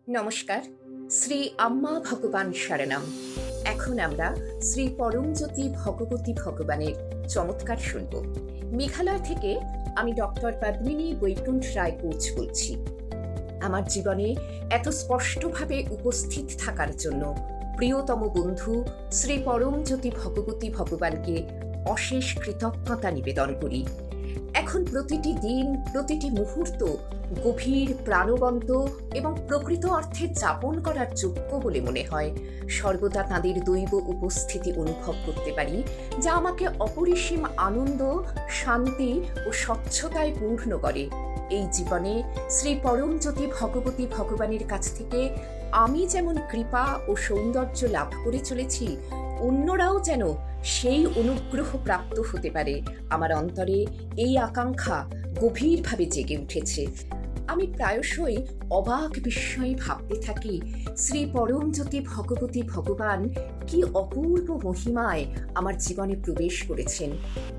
নমস্কার। শ্রী আম্মা ভগবান শরণম। এখন আমরা শ্রী পরমজ্যোতি ভগবতী ভগবানের চমৎকার শুনব। মেঘালয় থেকে আমি ডক্টর পদ্মিনী বৈকুণ্ঠ রায় কোচ বলছি। আমার জীবনে এত স্পষ্টভাবে উপস্থিত থাকার জন্য প্রিয়তম বন্ধু শ্রী পরমজ্যোতি ভগবতী ভগবানকে অশেষ কৃতজ্ঞতা নিবেদন করি। এখন প্রতিটি দিন, প্রতিটি মুহূর্ত গভীর, প্রাণবন্ত এবং প্রকৃত অর্থে যাপন করার যোগ্য বলে মনে হয়। সর্বদা তাঁদের দৈব উপস্থিতি অনুভব করতে পারি, যা আমাকে অপরিসীম আনন্দ, শান্তি ও স্বচ্ছতায় পূর্ণ করে। এই জীবনে শ্রী পরমজ্যোতি ভগবতী ভগবানের কাছ থেকে আমি যেমন কৃপা ও সৌন্দর্য লাভ করে চলেছি, অন্যরাও যেন সেই অনুগ্রহ প্রাপ্ত হতে পারে, আমার অন্তরে এই আকাঙ্ক্ষা গভীরভাবে জেগে উঠেছে। আমি প্রায়শই অবাক বিস্ময়ে ভাবতে থাকি, শ্রী পরমজ্যোতি ভগবতী ভগবান কি অপূর্ব মহিমায় আমার জীবনে প্রবেশ করেছেন।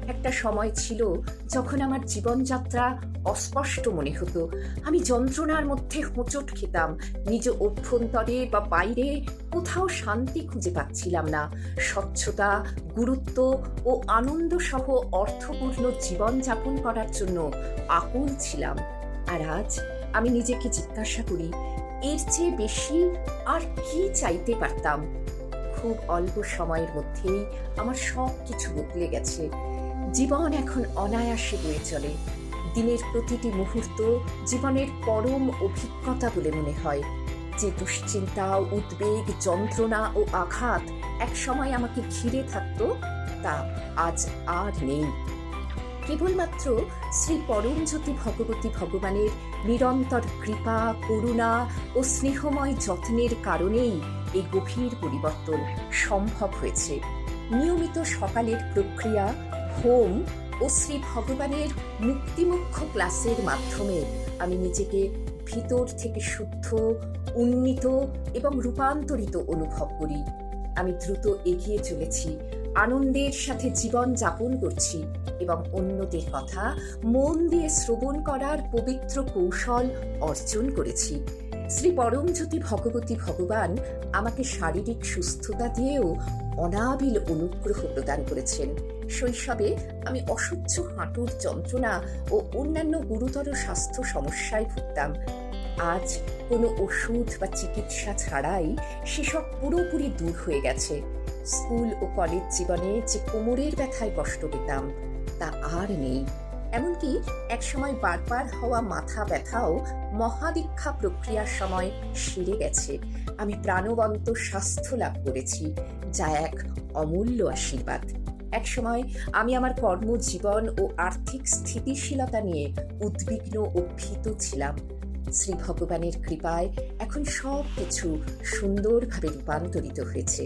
একটা সময় ছিল যখন আমার জীবনযাত্রা অস্পষ্ট মনে হতো। আমি যন্ত্রণার মধ্যে হোঁচট খেতাম, নিজ অভ্যন্তরে বা বাইরে কোথাও শান্তি খুঁজে পাচ্ছিলাম না। স্বচ্ছতা, গুরুত্ব ও আনন্দ সহ অর্থপূর্ণ জীবনযাপন করার জন্য আকুল ছিলাম। আর আজ আমি নিজেকে জিজ্ঞাসা করি, এর চেয়ে বেশি আর কি চাইতে পারতাম। খুব অল্প সময়ের মধ্যেই আমার সব কিছু বদলে গেছে। জীবন এখন অনায়াসে বয়ে চলে। দিনের প্রতিটি মুহূর্ত জীবনের পরম অভিজ্ঞতা বলে মনে হয়। যে দুশ্চিন্তা, উদ্বেগ, যন্ত্রণা ও আঘাত এক সময় আমাকে ঘিরে থাকত, তা আজ আর নেই। কেবলমাত্র শ্রী পরমজ্যোতি ভগবতী ভগবানের নিরন্তর কৃপা, করুণা ও স্নেহময় যত্নের কারণেই এই গভীর পরিবর্তন সম্ভব হয়েছে। নিয়মিত সকালের প্রক্রিয়া, হোম ও শ্রী ভগবানের মুক্তিমুখ্য ক্লাসের মাধ্যমে আমি নিজেকে ভিতর থেকে শুদ্ধ, উন্নীত এবং রূপান্তরিত অনুভব করি। আমি দ্রুত এগিয়ে চলেছি, আনন্দের সাথে জীবন যাপন করছি এবং অন্যদের কথা মন দিয়ে শ্রবণ করার পবিত্র কৌশল অর্জন করেছি। শ্রী পরমজ্যোতি ভগবতী ভগবান আমাকে শারীরিক সুস্থতা দিয়েও অনাবিল অনুগ্রহ প্রদান করেছেন। শৈশবে আমি অসহ্য হাঁটুর যন্ত্রণা ও অন্যান্য গুরুতর স্বাস্থ্য সমস্যায় ভুগতাম। আজ কোনো ওষুধ বা চিকিৎসা ছাড়াই সেসব পুরোপুরি দূর হয়ে গেছে। স্কুল ও কলেজ জীবনে যে কোমরের ব্যথায় কষ্ট পেতাম, তা আর নেই। এমনকি একসময় বারবার হওয়া মাথা ব্যথাও মহাদীক্ষা প্রক্রিয়ার সময় সেরে গেছে। আমি প্রাণবন্ত স্বাস্থ্য লাভ করেছি, যা এক অমূল্য আশীর্বাদ। একসময় আমি আমার কর্মজীবন ও আর্থিক স্থিতিশীলতা নিয়ে উদ্বিগ্ন ও ভীত ছিলাম। শ্রী ভগবানের কৃপায় এখন সব কিছু সুন্দরভাবে রূপান্তরিত হয়েছে।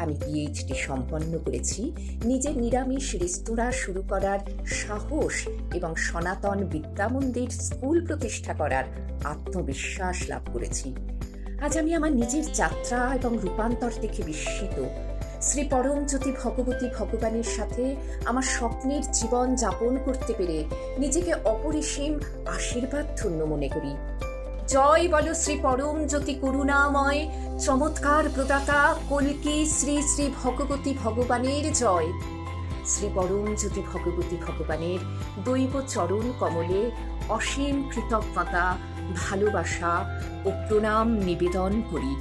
আমি পিএইচডি সম্পন্ন করেছি, নিজের নিরামিষ রেস্তোরাঁ শুরু করার সাহস এবং সনাতন বিদ্যামন্দির স্কুল প্রতিষ্ঠা করার আত্মবিশ্বাস লাভ করেছি। আজ আমি আমার নিজের যাত্রা এবং রূপান্তর দেখে বিস্মিত। শ্রী পরমজ্যোতি ভগবতী ভগবানের সাথে আমার স্বপ্নের জীবন যাপন করতে পেরে নিজেকে অপরিসীম আশীর্বাদ ধন্য মনে করি। জয় বলো শ্রী পরমজ্যোতি করুণাময় চমৎকার প্রদাতা কল্কি শ্রী শ্রী ভগবতী ভগবানের জয়। শ্রী পরমজ্যোতি ভগবতী ভগবানের দৈব চরণ কমলে অসীম কৃতজ্ঞতা, ভালোবাসা ও প্রণাম নিবেদন করি।